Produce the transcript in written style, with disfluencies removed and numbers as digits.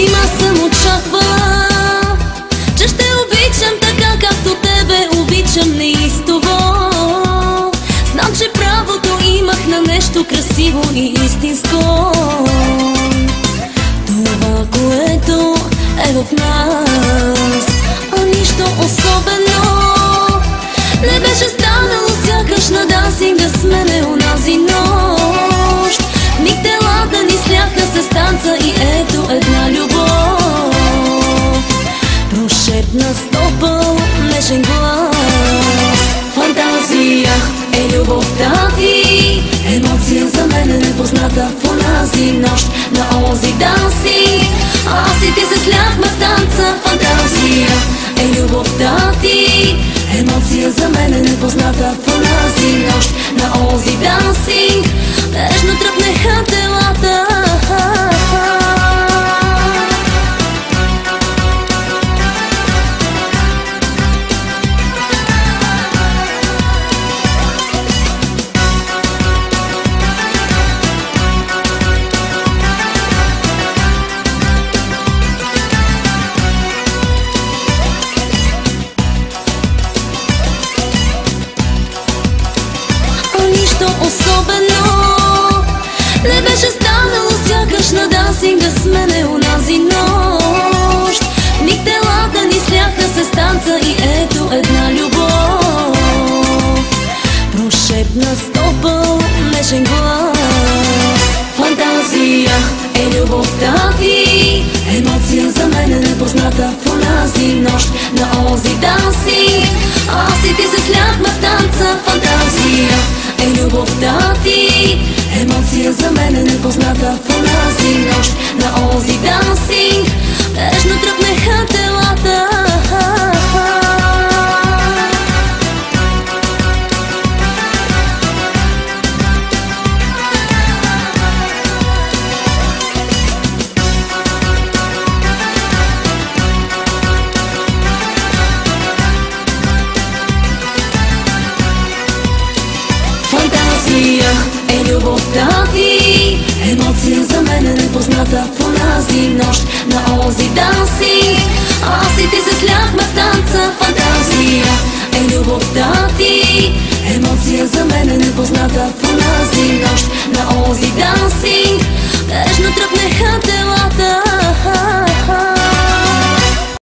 Нима съм очаквала, че ще обичам така, както тебе обичам неистово. Знам, че правото имах на нещо красиво и истинско. Това, което е в нас, а нищо особено не беше станало, сякаш на дансинга сме ме унази нощ. Миг телата ни сляха се с танца и ето една любов. Прошепна с топъл нежен глас. Фантазия е любовта ти, емоция за мен е непозната в онази нощ на онзи дансинг. Аз и ти се сляхме в танца. Фантазия е любовта ти, емоция за мен е непозната в онази нощ на онзи дансинг. Нежно тръпнеха телата. Нищо особено не беше станало, сякаш на дансинга сме ме унази нощ. Миг телата ни сляха се с танца и ето една любов. Прошепна с топъл нежен глас. Фантазия е любовта ти, емоция за мен е непозната в онази нощ на онзи дансинг. Аз и ти се сляхме в танца. Фантазия е любовта ти, емоция за мен е непозната в онази нощ на онзи дансинг. Нежно тръпнеха телата. Фантазия е любовта ти, емоция за мен е непозната в онази нощ на онзи дансинг. Аз и ти се сляхме в танца. Фантазия е любовта ти, емоция за мен е непозната в онази нощ на онзи дансинг.